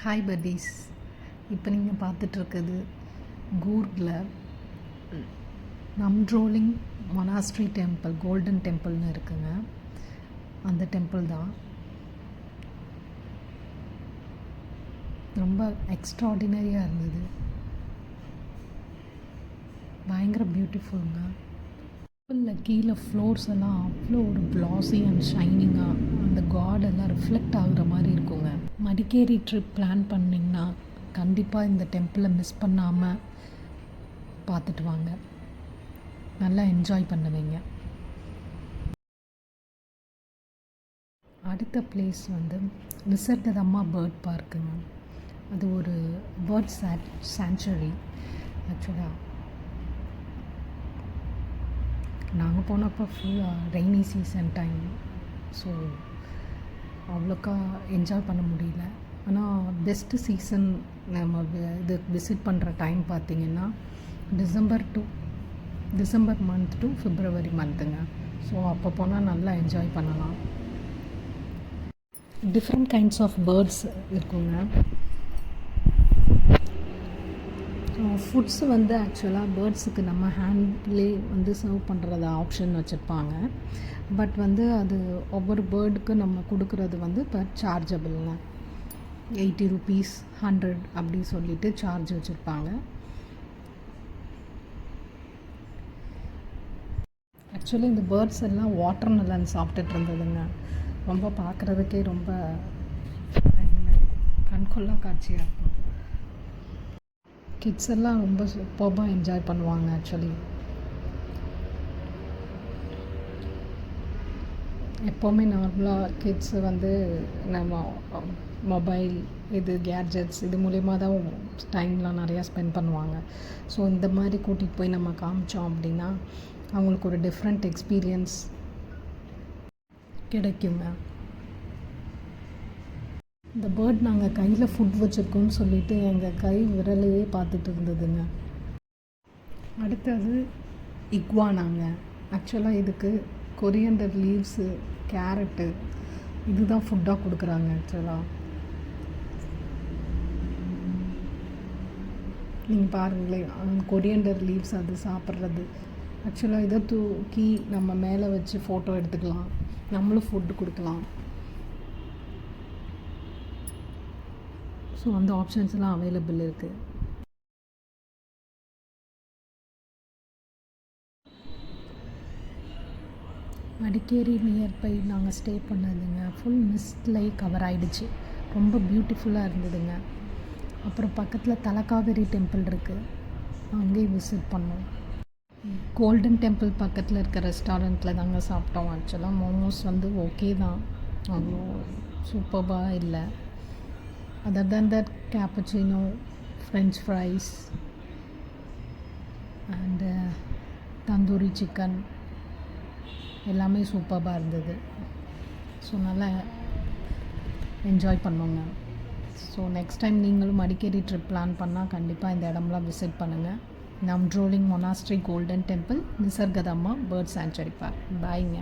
Hi buddies. இப்போ நீங்கள் பார்த்துட்ருக்குது கூர்கில் நம்ட்ரோலிங் monastery temple, golden டெம்பிள்னு இருக்குங்க. அந்த டெம்பிள் தான் ரொம்ப எக்ஸ்ட்ராடினரியாக இருந்தது. பயங்கர பியூட்டிஃபுல்லுங்க. டெம்பிளில் கீழே ஃப்ளோர்ஸ் எல்லாம் அவ்வளோ ஒரு க்ளாஸி அண்ட் ஷைனிங்காக அந்த காடெல்லாம் ரிஃப்ளெக்ட் ஆகுற மாதிரி இருக்குங்க. மடிக்கேரி ட்ரிப் பிளான் பண்ணிங்கன்னா கண்டிப்பாக இந்த டெம்பிளை மிஸ் பண்ணாமல் பார்த்துட்டு வாங்க. நல்லா என்ஜாய் பண்ணுவீங்க. அடுத்த பிளேஸ் வந்து நிசர்கதம்மா பேர்ட் பார்க்குங்க. அது ஒரு பேர்ட் சாங்சுரி. ஆக்சுவலாக நாங்கள் போனப்போ ஃபுல்லாக ரெய்னி சீசன் டைம், ஸோ அவ்வளோக்கா என்ஜாய் பண்ண முடியல. ஆனால் பெஸ்ட்டு சீசன் நம்ம இது விசிட் பண்ணுற டைம் பார்த்திங்கன்னா டிசம்பர் மந்த் டு ஃபிப்ரவரி மந்த்துங்க. ஸோ அப்போ போனால் நல்லா என்ஜாய் பண்ணலாம். டிஃப்ரெண்ட் கைண்ட்ஸ் ஆஃப் பேர்ட்ஸ் இருக்குங்க. ஃபுட்ஸு வந்து ஆக்சுவலாக பேர்ட்ஸுக்கு நம்ம ஹேண்ட்லேயே வந்து சர்வ் பண்ணுறது ஆப்ஷன் வச்சுருப்பாங்க. பட் வந்து அது ஒவ்வொரு பேர்டுக்கு நம்ம கொடுக்குறது வந்து பர் சார்ஜபிள்ங்க. 80 rupees 100 அப்படி சொல்லிட்டு சார்ஜ் வச்சுருப்பாங்க. ஆக்சுவலி இந்த பேர்ட்ஸ் எல்லாம் வாட்டர் மெலன் சாப்பிட்டுட்டு இருந்ததுங்க. ரொம்ப பார்க்குறதுக்கே ரொம்ப கண்கொள்ளா காட்சியாக இருக்கும். கிட்ஸ் எல்லாம் ரொம்ப சூப்பராக என்ஜாய் பண்ணுவாங்க. ஆக்சுவலி எப்போவுமே நார்மலாக கிட்ஸு வந்து நம்ம மொபைல் கேட்ஜெட்ஸ் இது மூலயமா தான் டைம்லாம் நிறையா ஸ்பெண்ட் பண்ணுவாங்க. ஸோ இந்த மாதிரி கூட்டிகிட்டு போய் நம்ம காமிச்சோம் அப்படின்னா அவங்களுக்கு ஒரு டிஃப்ரெண்ட் எக்ஸ்பீரியன்ஸ் கிடைக்குங்க. இந்த பேர்ட் நாங்கள் கையில் ஃபுட் வச்சுருக்கோன்னு சொல்லிவிட்டு எங்கள் கை விரலையே பார்த்துட்டு இருந்ததுங்க. அடுத்தது இக்வானாங்க. ஆக்சுவலாக இதுக்கு கொரியண்டர் லீவ்ஸு, கேரட்டு இதுதான் ஃபுட்டாக கொடுக்குறாங்க. ஆக்சுவலாக நீங்கள் பாருங்களேன், கொரியண்டர் லீவ்ஸ் அது சாப்பிட்றது. ஆக்சுவலாக இதை தூக்கி நம்ம மேலே வச்சு ஃபோட்டோ எடுத்துக்கலாம், நம்மளும் ஃபுட்டு கொடுக்கலாம். ஸோ அந்த ஆப்ஷன்ஸ்லாம் அவைலபிள் இருக்குது. மடிக்கேரி நியர்பை நாங்கள் ஸ்டே பண்ணதுங்க. ஃபுல் மிஸ்ட்லேயே கவர் ஆகிடுச்சு. ரொம்ப பியூட்டிஃபுல்லாக இருந்ததுங்க. அப்புறம் பக்கத்தில் தலக்காவேரி டெம்பிள் இருக்குது, அங்கேயும் விசிட் பண்ணோம். கோல்டன் டெம்பிள் பக்கத்தில் இருக்க ரெஸ்டாரண்ட்டில் தாங்க சாப்பிட்டோம். ஆக்சுவலாக மோமோஸ் வந்து ஓகே தான், அவ்வளோ சூப்பராக இல்லை. Other than that cappuccino, French fries and tandoori chicken எல்லாமே சூப்பராக இருந்தது. ஸோ நல்லா என்ஜாய் பண்ணோங்க. ஸோ நெக்ஸ்ட் டைம் நீங்களும் மடிக்கேரி ட்ரிப் பிளான் பண்ணால் கண்டிப்பாக இந்த இடம்லாம் விசிட் பண்ணுங்கள். Namdroling monastery golden temple, Nisargadhama bird sanctuary park. பாய்ங்க.